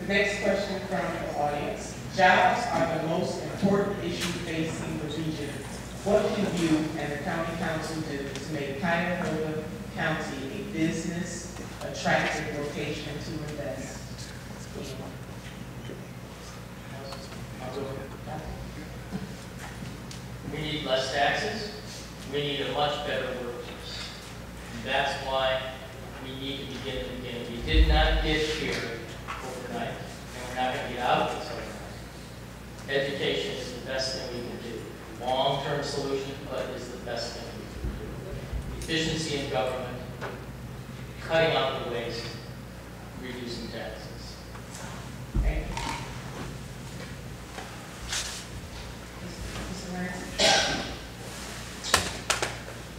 The next question from the audience. Jobs are the most important issue facing the region. What can you and the county council do to make Cuyahoga County a business attractive location to invest in? We need less taxes. We need a much better workforce. And that's why we need to begin at the beginning. We did not get here overnight, and we're not going to get out of this overnight. Education is the best thing we can do. Long-term solution, but is the best thing we can do. Efficiency in government, cutting out the waste, reducing taxes. Thank you.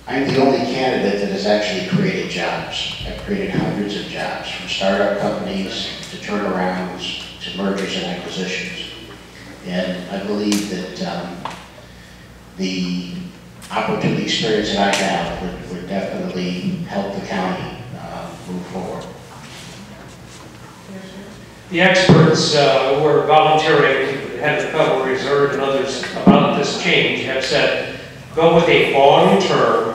I'm the only candidate that has actually created jobs. I've created hundreds of jobs, from startup companies to turnarounds to mergers and acquisitions. And I believe that the opportunity experience that I have would definitely help the county move forward. The experts who are volunteering, the head of the Federal Reserve and others about this change, have said, go with a long-term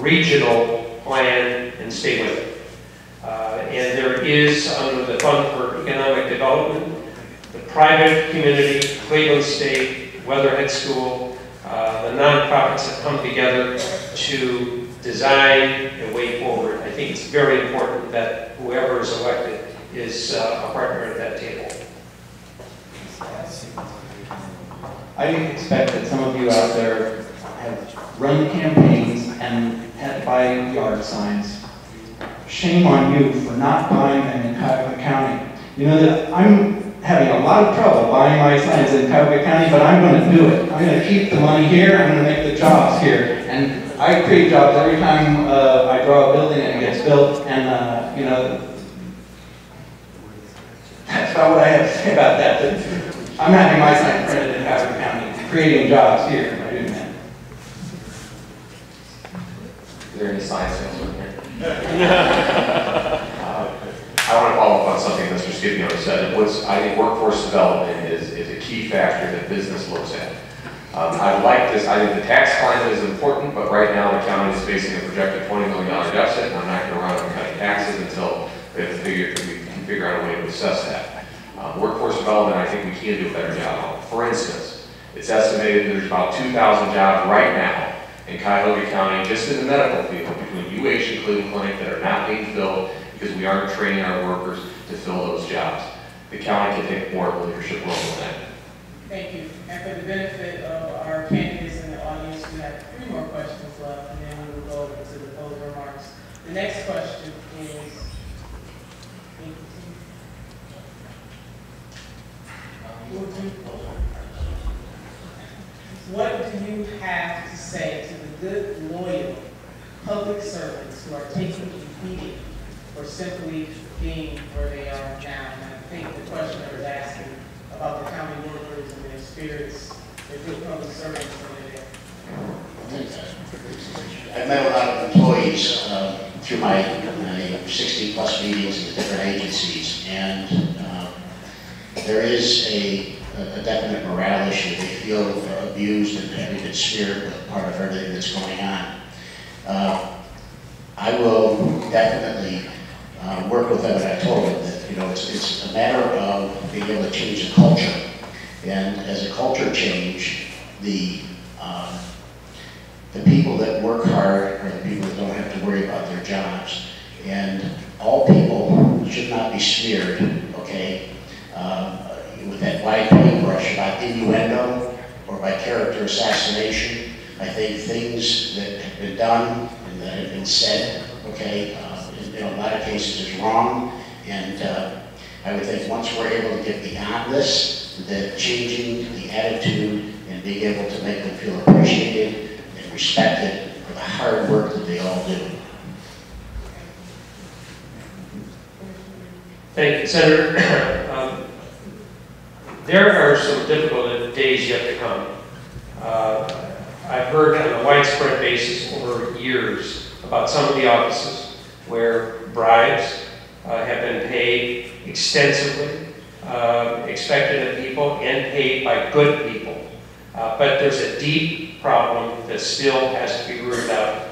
regional plan and stay with it. And there is, under the Fund for Economic Development, the private community, Cleveland State, Weatherhead School, the nonprofits have come together to design a way forward. I think it's very important that whoever is elected is a partner at that table. I expect that some of you out there have run campaigns and had to buy yard signs. Shame on you for not buying them in Cuyahoga County. You know that I'm having a lot of trouble buying my signs in Cuyahoga County, but I'm going to do it. I'm going to keep the money here. I'm going to make the jobs here. And I create jobs every time I draw a building and it gets built. And, you know, that's about what I have to say about that. I'm having my sign printed in Cuyahoga County, creating jobs here by doing that. Is there any sign sales in here? I want to follow up on something Mr. Scipio said. I think workforce development is a key factor that business looks at. I like this. I think the tax climate is important, but right now the county is facing a projected $20 million deficit, and I'm not going to run on cutting taxes until we can figure out a way to assess that. Workforce development, I think we can do a better job on. For instance, it's estimated there's about 2,000 jobs right now in Cuyahoga County, just in the medical field, between UH and Cleveland Clinic, that are not being filled because we aren't training our workers to fill those jobs. The county can take more of a leadership role in that. Thank you. And for the benefit of our candidates in the audience, we have 3 more questions left, and then we will go into the closing remarks. The next question is, what do you have to say to the good, loyal public servants who are taking a beating for simply being where they are now? And I think the questioner is asking about the county workers and their spirits, their good public servants over there. I've met a lot of employees through my 60+ meetings in different agencies, and there is a definite morale issue. They feel abused and having been smeared with part of everything that's going on. I will definitely work with them, and I told them that it's a matter of being able to change the culture. And as a culture change, the people that work hard are the people that don't have to worry about their jobs. And all people should not be smeared, okay, with that wide paintbrush about innuendo or by character assassination. I think things that have been done and that have been said, okay, in a lot of cases is wrong. And I would think once we're able to get beyond this, that changing the attitude and being able to make them feel appreciated and respected for the hard work that they all do. Thank you, Senator. There are some difficult days yet to come. I've heard on a widespread basis over years about some of the offices where bribes have been paid extensively expected of people and paid by good people. But there's a deep problem that still has to be rooted out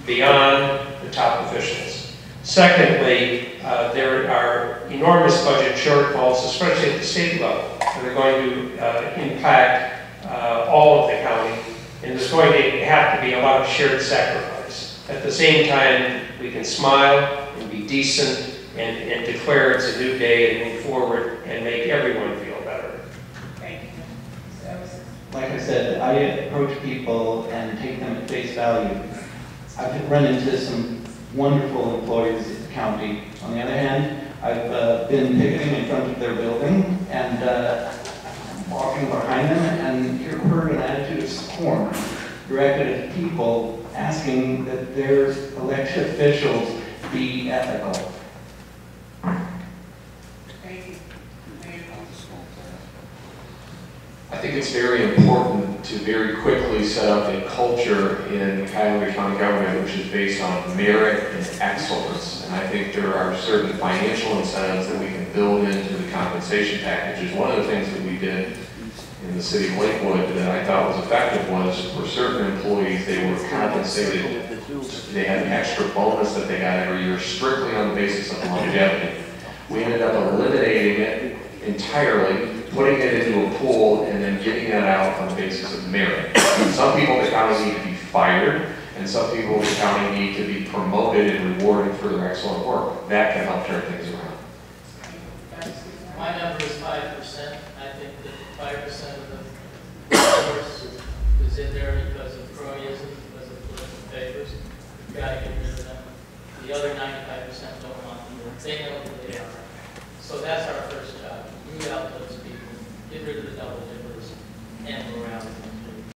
beyond the top officials. Secondly, there are enormous budget shortfalls, especially at the state level, that are going to impact all of the county, and there's going to have to be a lot of shared sacrifice. At the same time, we can smile and be decent and declare it's a new day and move forward and make everyone feel better. Thank you. Ms. Ellison? Like I said, I approach people and take them at face value. I've run into some wonderful employees at the county. On the other hand, I've been picketing in front of their building and walking behind them and heard an attitude of scorn directed at people asking that their elected officials be ethical. Thank you. Mayor? I think it's very important to very quickly set up a culture in Cuyahoga County government which is based on merit and excellence. And I think there are certain financial incentives that we can build into the compensation packages. One of the things that we did in the city of Lakewood that I thought was effective was for certain employees, they were compensated. They had an extra bonus that they got every year strictly on the basis of longevity. We ended up eliminating it entirely, putting it into a pool, and then giving it out on the basis of merit. Some people in the county need to be fired, and some people in the county need to be promoted and rewarded for their excellent work. That can help turn things around. My number is 5%. I think that 5% of the force is in there because of cronyism, because of political favors. We've got to get rid of them. The other 95% don't want them. They know who they are. So that's our first job. Root out those people. Get rid of the double digits.